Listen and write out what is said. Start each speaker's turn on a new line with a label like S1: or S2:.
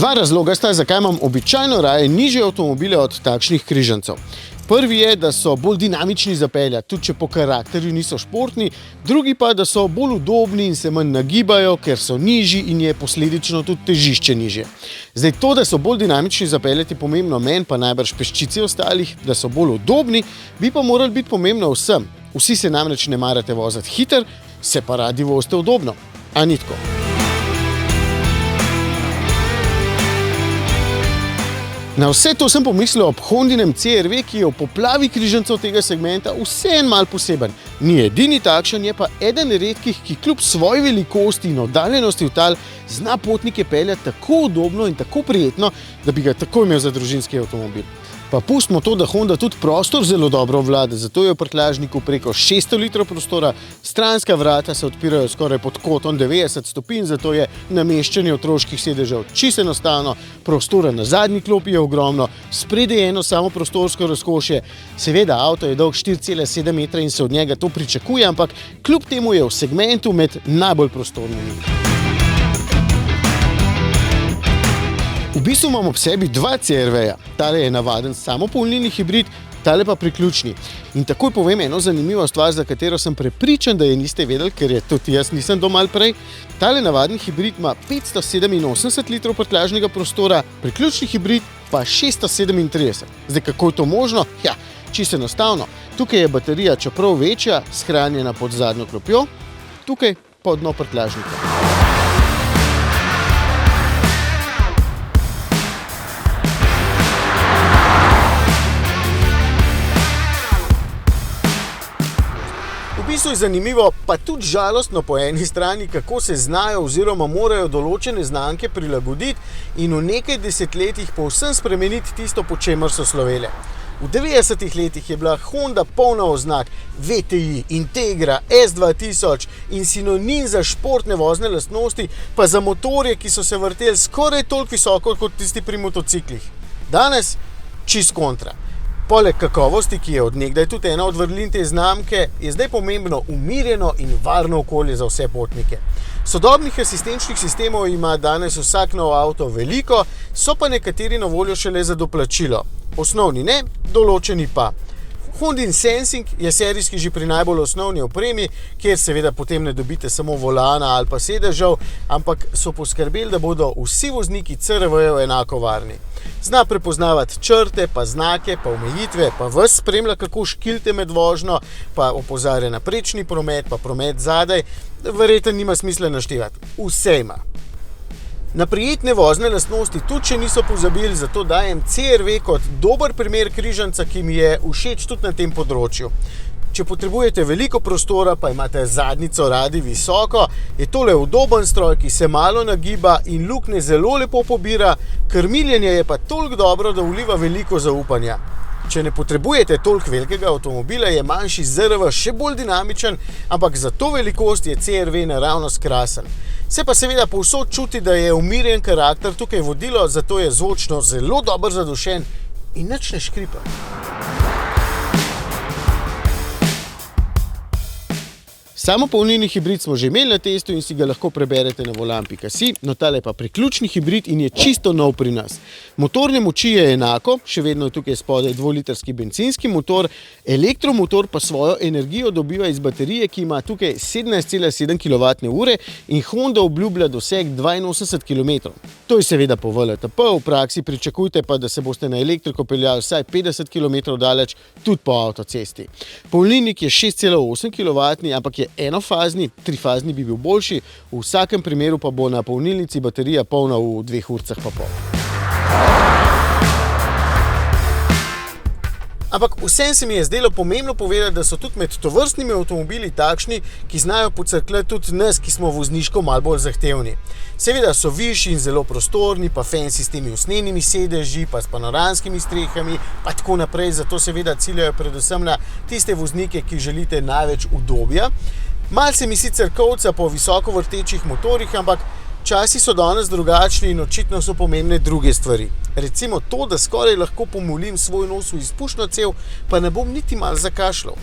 S1: Dva razloga sta, zakaj imam običajno raje nižje avtomobile od takšnih križancev. Prvi je, da so bolj dinamični zapeljati, tudi če po karakterju niso športni, drugi pa, da so bolj udobni in se manj nagibajo, ker so nižji in je posledično tudi težišče nižje. Zdaj to, da so bolj dinamični zapeljati, je pomembno meni, pa najbrž peščici ostalih, da so bolj udobni, bi pa morali biti pomembno vsem. Vsi se namreč ne marate voziti hiter, se pa radi vozite udobno. A ni tako? Na vse to sem pomislil ob Hondinem CR-V, ki je v poplavi križancev tega segmenta vseeno malo poseben. Ni edini takšen, je pa eden redkih, ki kljub svoji velikosti in oddaljenosti v tal zna potnike peljati tako udobno in tako prijetno, da bi ga tako imel za družinski avtomobil. Pa pustimo to, da Honda tudi prostor zelo dobro obvlada, zato je v prtljažniku preko 600 litrov prostora, stranska vrata se odpirajo skoraj pod kotom 90 stopinj, zato je nameščanje otroških sedežev čisto enostavno, prostora na zadnji klopi je ogromno, spredaj je eno samo prostorsko razkošje. Seveda, avto je dolg 4,7 metra in se od njega to pričakuje, ampak kljub temu je v segmentu med najbolj prostornimi. V bistvu imam ob sebi dva CR-V-ja. Tale je navaden samopolnilni hibrid, tale pa priključni. In takoj povem eno zanimivo stvar, za katero sem prepričan, da je niste vedeli, ker je tudi jaz nisem domal prej. Tale navaden hibrid ima 587 litrov prtljažnega prostora, priključni hibrid pa 637. Zdaj, kako je to možno? Ja, čisto enostavno. Tukaj je baterija, čeprav večja, shranjena pod zadnjo klopjo, tukaj pa dno prtljažnika. V bistvu je zanimivo, pa tudi žalostno po eni strani, kako se znajo oziroma morajo določene znamke prilagoditi in v nekaj desetletjih povsem spremeniti tisto, po čemer so slovele. V 90-ih letih je bila Honda polna oznak VTI, Integra, S2000 in sinonim za športne vozne lastnosti, pa za motorje, ki so se vrteli skoraj toliko visoko kot tisti pri motociklih. Danes čist kontra. Poleg kakovosti, ki je od nekdaj tudi ena od vrlin te znamke, je zdaj pomembno umirjeno in varno okolje za vse potnike. Sodobnih asistenčnih sistemov ima danes vsak nov avto veliko, so pa nekateri na voljo šele za doplačilo. Osnovni ne, določeni pa. Hondin Sensing je serijski že pri najbolj osnovni opremi, kjer seveda potem ne dobite samo volana ali pa sedežev, ampak so poskrbeli, da bodo vsi vozniki CR-V-jev enako varni. Zna prepoznavati črte, pa znake, pa omejitve, pa vas spremlja, kako škilte med vožnjo, pa opozarja na prečni promet, pa promet zadaj. Verjetno nima smisla naštevati. Vse ima. Na prijetne vozne lastnosti tudi če niso pozabili, zato dajem CR-V kot dober primer križanca, ki mi je všeč tudi na tem področju. Če potrebujete veliko prostora, pa imate zadnjico radi visoko, je tole udoben stroj, ki se malo nagiba in luknje zelo lepo pobira, krmiljenje je pa toliko dobro, da vliva veliko zaupanja. Če ne potrebujete toliko velikega avtomobila, je manjši ZR-V še bolj dinamičen, ampak za to velikost je CR-V naravnost krasen. Se pa seveda povsod čuti, da je umirjen karakter tukaj vodilo, zato je zvočno zelo dobro zadušen in nič ne škripa. Samopolnilni hibrid smo že imeli na testu in si ga lahko preberete na volan.si, no tale pa priključni hibrid in je čisto nov pri nas. Motorne moči je enako, še vedno je tukaj spodaj 2-litrski bencinski motor, elektromotor pa svojo energijo dobiva iz baterije, ki ima tukaj 17,7 kWh in Honda obljublja doseg 82 km. To je seveda po VLTP, v praksi pričakujte pa, da se boste na elektriko peljali vsaj 50 km daleč, tudi po avtocesti. Polnilnik je 6,8 kW, ampak je enofazni, trifazni bi bil boljši, v vsakem primeru pa bo na polnilnici baterija polna v 2 urcah pa pol. Ampak vsem se mi je zdelo pomembno povedati, da so tudi med tovrstnimi avtomobili takšni, ki znajo pocrkljati tudi nas, ki smo vozniško malo bolj zahtevni. Seveda so višji in zelo prostorni, pa fancy s temi usnjenimi sedeži, pa s panoramskimi strehami, pa tako naprej, zato seveda ciljajo predvsem na tiste voznike, ki želite največ udobja. Malce mi sicer kolca po visoko vrtečih motorjih, ampak časi so danes drugačni in očitno so pomembne druge stvari. Recimo to, da skoraj lahko pomolim svoj nos v izpušno cev, pa ne bom niti malo zakašljal.